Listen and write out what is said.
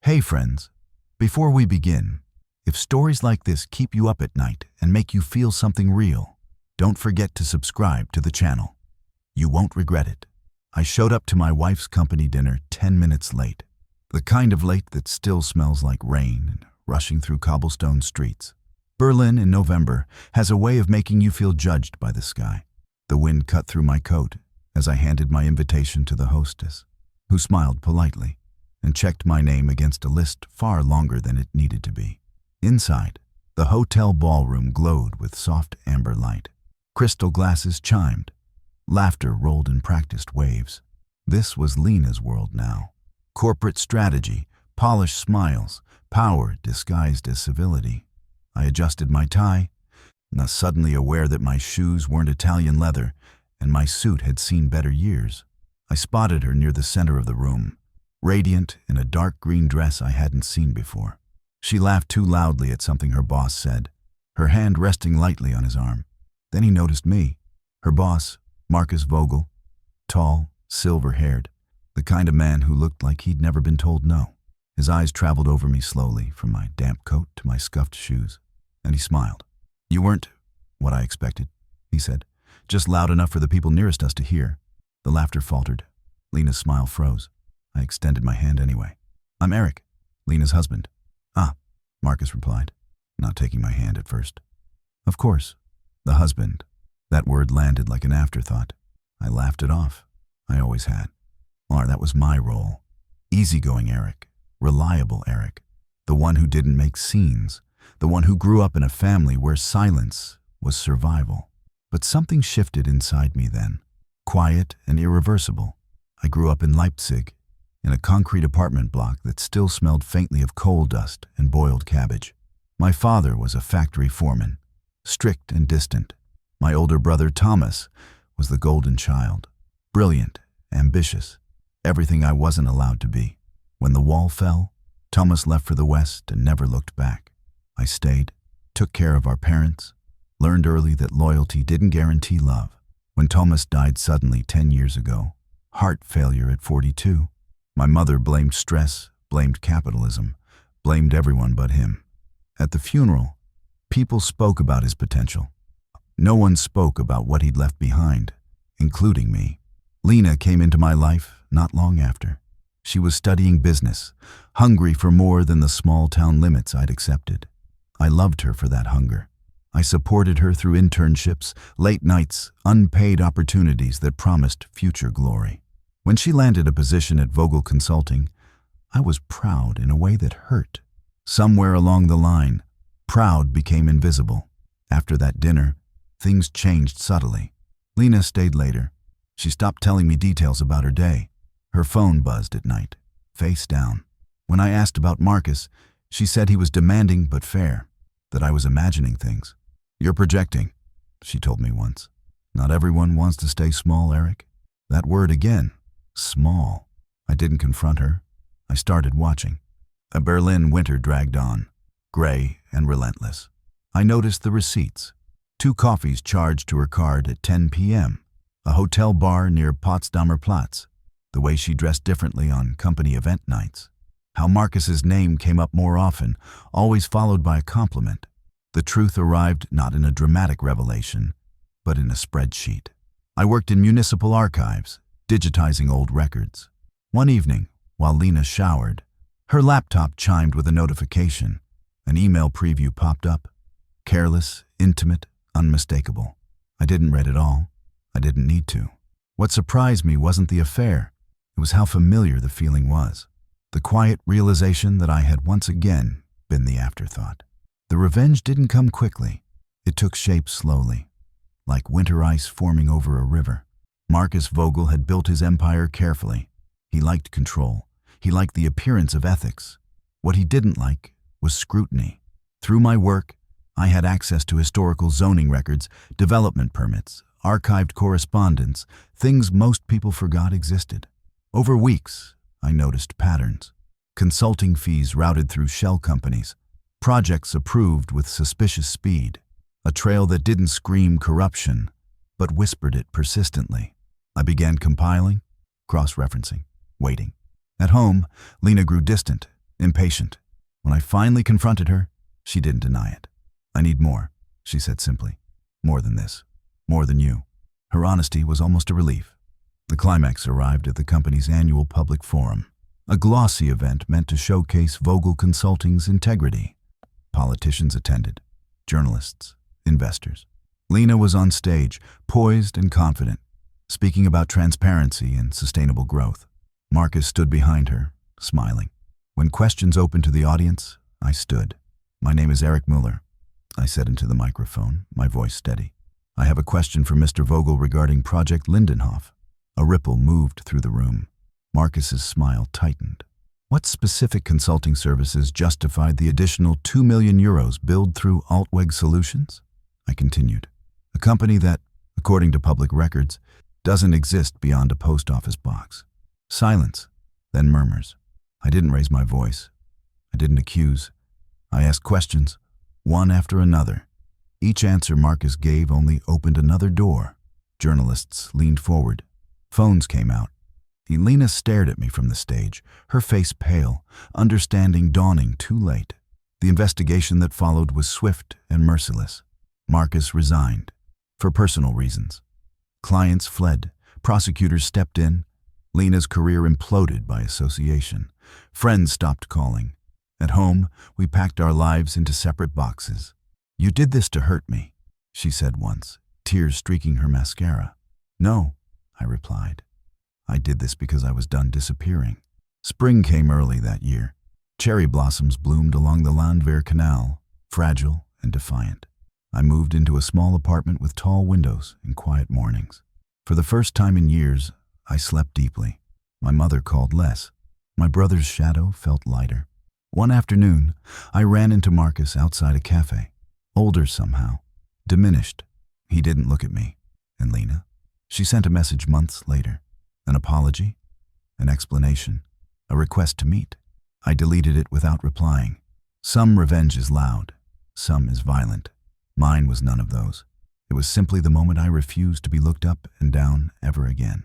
Hey friends, before we begin, if stories like this keep you up at night and make you feel something real, don't forget to subscribe to the channel. You won't regret it. I showed up to my wife's company dinner 10 minutes late. The kind of late that still smells like rain and rushing through cobblestone streets. Berlin in November has a way of making you feel judged by the sky. The wind cut through my coat as I handed my invitation to the hostess, who smiled politely and checked my name against a list far longer than it needed to be. Inside, the hotel ballroom glowed with soft amber light. Crystal glasses chimed. Laughter rolled in practiced waves. This was Lena's world now. Corporate strategy, polished smiles, power disguised as civility. I adjusted my tie, now suddenly aware that my shoes weren't Italian leather and my suit had seen better years. I spotted her near the center of the room, radiant in a dark green dress I hadn't seen before. She laughed too loudly at something her boss said, her hand resting lightly on his arm. Then he noticed me, her boss, Marcus Vogel, tall, silver-haired, the kind of man who looked like he'd never been told no. His eyes traveled over me slowly, from my damp coat to my scuffed shoes, and he smiled. "You weren't what I expected," he said, "just loud enough for the people nearest us to hear." The laughter faltered. Lena's smile froze. I extended my hand anyway. "I'm Eric, Lena's husband." "Ah," Marcus replied, not taking my hand at first. "Of course, the husband." That word landed like an afterthought. I laughed it off. I always had. Or that was my role. Easygoing Eric, reliable Eric, the one who didn't make scenes, the one who grew up in a family where silence was survival. But something shifted inside me then, quiet and irreversible. I grew up in Leipzig, in a concrete apartment block that still smelled faintly of coal dust and boiled cabbage. My father was a factory foreman, strict and distant. My older brother Thomas was the golden child, brilliant, ambitious, everything I wasn't allowed to be. When the wall fell, Thomas left for the West and never looked back. I stayed, took care of our parents, learned early that loyalty didn't guarantee love. When Thomas died suddenly 10 years ago, heart failure at 42, my mother blamed stress, blamed capitalism, blamed everyone but him. At the funeral, people spoke about his potential. No one spoke about what he'd left behind, including me. Lena came into my life not long after. She was studying business, hungry for more than the small-town limits I'd accepted. I loved her for that hunger. I supported her through internships, late nights, unpaid opportunities that promised future glory. When she landed a position at Vogel Consulting, I was proud in a way that hurt. Somewhere along the line, proud became invisible. After that dinner, things changed subtly. Lena stayed later. She stopped telling me details about her day. Her phone buzzed at night, face down. When I asked about Marcus, she said he was demanding but fair, that I was imagining things. "You're projecting," she told me once. "Not everyone wants to stay small, Eric." That word again, small. I didn't confront her. I started watching. A Berlin winter dragged on, gray and relentless. I noticed the receipts. 2 coffees charged to her card at 10 p.m., a hotel bar near Potsdamer Platz, the way she dressed differently on company event nights, how Marcus's name came up more often, always followed by a compliment. The truth arrived not in a dramatic revelation, but in a spreadsheet. I worked in municipal archives, digitizing old records. One evening, while Lena showered, her laptop chimed with a notification. An email preview popped up. Careless, intimate, unmistakable. I didn't read it all. I didn't need to. What surprised me wasn't the affair. It was how familiar the feeling was. The quiet realization that I had once again been the afterthought. The revenge didn't come quickly. It took shape slowly, like winter ice forming over a river. Marcus Vogel had built his empire carefully. He liked control. He liked the appearance of ethics. What he didn't like was scrutiny. Through my work, I had access to historical zoning records, development permits, archived correspondence, things most people forgot existed. Over weeks, I noticed patterns. Consulting fees routed through shell companies, projects approved with suspicious speed, a trail that didn't scream corruption, but whispered it persistently. I began compiling, cross-referencing, waiting. At home, Lena grew distant. impatient. When I finally confronted her, she didn't deny it. I need more, she said simply. More than this. More than you. Her honesty was almost a relief. The climax arrived at the company's annual public forum, a glossy event meant to showcase Vogel Consulting's integrity. Politicians attended, journalists, investors. Lena was on stage, poised and confident, speaking about transparency and sustainable growth. Marcus stood behind her, smiling. When questions opened to the audience, I stood. "My name is Eric Mueller," I said into the microphone, my voice steady. "I have a question for Mr. Vogel regarding Project Lindenhof." A ripple moved through the room. Marcus's smile tightened. What specific consulting services justified the additional 2 million euros billed through Altweg Solutions? I continued. A company that, according to public records, doesn't exist beyond a post office box. Silence, then murmurs. I didn't raise my voice. I didn't accuse. I asked questions, one after another. Each answer Marcus gave only opened another door. Journalists leaned forward. Phones came out. Lena stared at me from the stage, her face pale, understanding dawning too late. The investigation that followed was swift and merciless. Marcus resigned, for personal reasons. Clients fled, prosecutors stepped in. Lena's career imploded by association. Friends stopped calling. At home, we packed our lives into separate boxes. "You did this to hurt me," she said once, tears streaking her mascara. "No," I replied. "I did this because I was done disappearing." Spring came early that year. Cherry blossoms bloomed along the Landwehr Canal, fragile and defiant. I moved into a small apartment with tall windows and quiet mornings. For the first time in years, I slept deeply. My mother called less. My brother's shadow felt lighter. One afternoon, I ran into Marcus outside a cafe. Older somehow, diminished. He didn't look at me. And Lena? She sent a message months later. An apology, an explanation, a request to meet. I deleted it without replying. Some revenge is loud, some is violent. Mine was none of those. It was simply the moment I refused to be looked up and down ever again.